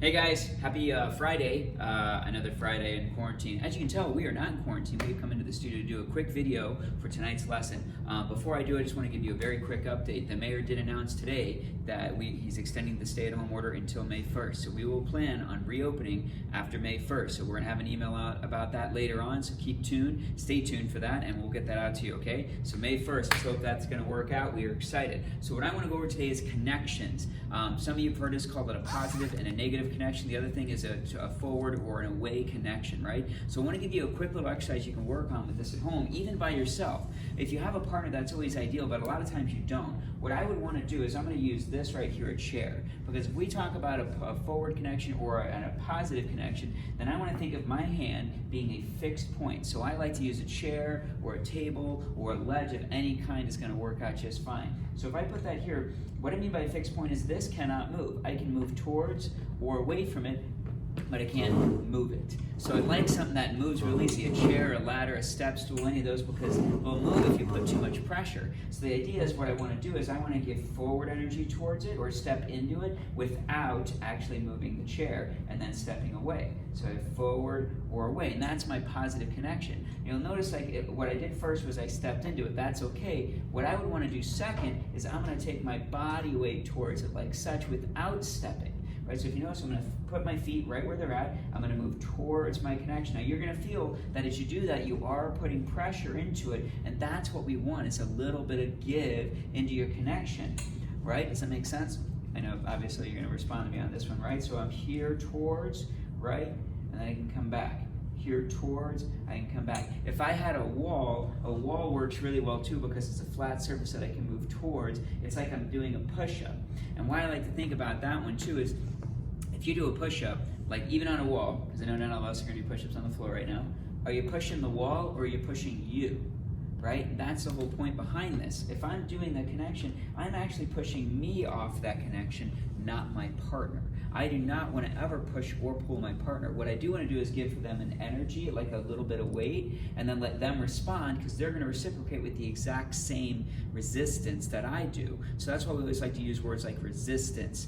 Hey guys, happy Friday, another Friday in quarantine. As you can tell, we are not in quarantine. We've come into the studio to do a quick video for tonight's lesson. Before I do, I just want to give you a very quick update. The mayor did announce today that he's extending the stay-at-home order until May 1st. So we will plan on reopening after May 1st. So we're going to have an email out about that later on, so stay tuned for that, and we'll get that out to you, okay? So May 1st, let's hope that's going to work out. We are excited. So what I want to go over today is connections. Some of you have heard us call it a positive and a negative connection. The other thing is a forward or an away connection, right? So I want to give you a quick little exercise you can work on with this at home, even by yourself. If you have a partner, that's always ideal, but a lot of times you don't. What I would want to do is I'm going to use this right here, a chair, because if we talk about a forward connection or a positive connection, then I want to think of my hand being a fixed point. So I like to use a chair or a table or a ledge of any kind is going to work out just fine. So if I put that here, what I mean by a fixed point is this cannot move. I can move towards or away from it, but I can't move it. So I like something that moves really easy, a chair, a ladder, a step stool, any of those, because they'll move if you put too much pressure. So the idea is what I want to do is I want to give forward energy towards it or step into it without actually moving the chair and then stepping away. So I have forward or away, and that's my positive connection. You'll notice what I did first was I stepped into it. That's okay. What I would want to do second is I'm going to take my body weight towards it like such without stepping. Right, so if you notice, I'm going to put my feet right where they're at. I'm going to move towards my connection. Now you're going to feel that as you do that, you are putting pressure into it, and that's what we want. It's a little bit of give into your connection, right? Does that make sense? I know obviously you're going to respond to me on this one, right? So I'm here towards, right, and then I can come back. Here towards, I can come back. If I had a wall works really well too because it's a flat surface that I can move towards. It's like I'm doing a push-up. And why I like to think about that one too is if you do a push-up, like even on a wall, because I know none of us are going to do push-ups on the floor right now, are you pushing the wall or are you pushing you? Right? That's the whole point behind this. If I'm doing the connection, I'm actually pushing me off that connection, not my partner. I do not want to ever push or pull my partner. What I do want to do is give them an energy, like a little bit of weight, and then let them respond because they're going to reciprocate with the exact same resistance that I do. So that's why we always like to use words like resistance,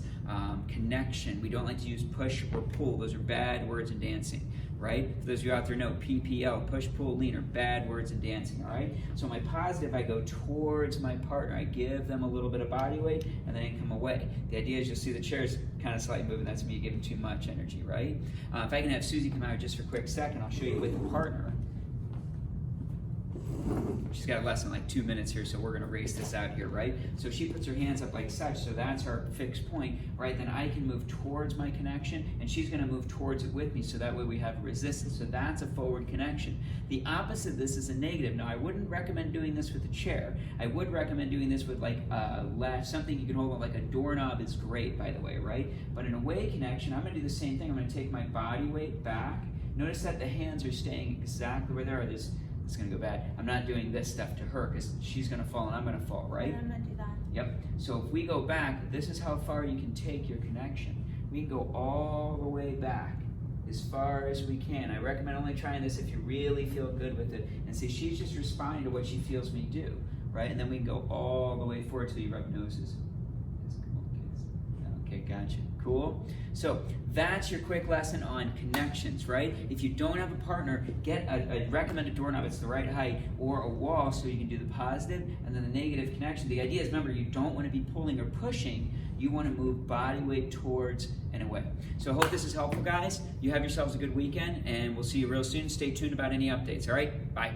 connection. We don't like to use push or pull. Those are bad words in dancing. Right? For those of you out there know, PPL, push, pull, lean, are bad words in dancing, all right? So my positive, I go towards my partner. I give them a little bit of body weight, and then I come away. The idea is you'll see the chair's kind of slightly moving. That's me giving too much energy, right? If I can have Susie come out just for a quick second, I'll show you with the partner. She's got a lesson in like 2 minutes here, so we're going to race this out here, right? So she puts her hands up like such, so that's our fixed point, right? Then I can move towards my connection, and she's going to move towards it with me, so that way we have resistance. So that's a forward connection. The opposite of this is a negative. Now, I wouldn't recommend doing this with a chair. I would recommend doing this with like a latch, something you can hold on, like a doorknob is great, by the way, right? But an away connection, I'm going to do the same thing. I'm going to take my body weight back. Notice that the hands are staying exactly where they are. It's going to go bad. I'm not doing this stuff to her because she's going to fall and I'm going to fall, right? I'm going to do that. Yep. So if we go back, this is how far you can take your connection. We can go all the way back as far as we can. I recommend only trying this if you really feel good with it. And see, she's just responding to what she feels me do, right? And then we can go all the way forward till you rub noses. Okay, gotcha. Cool. So that's your quick lesson on connections, right? If you don't have a partner, get a recommended doorknob. It's the right height, or a wall so you can do the positive and then the negative connection. The idea is, remember, you don't want to be pulling or pushing. You want to move body weight towards and away. So I hope this is helpful, guys. You have yourselves a good weekend, and we'll see you real soon. Stay tuned about any updates, all right? Bye.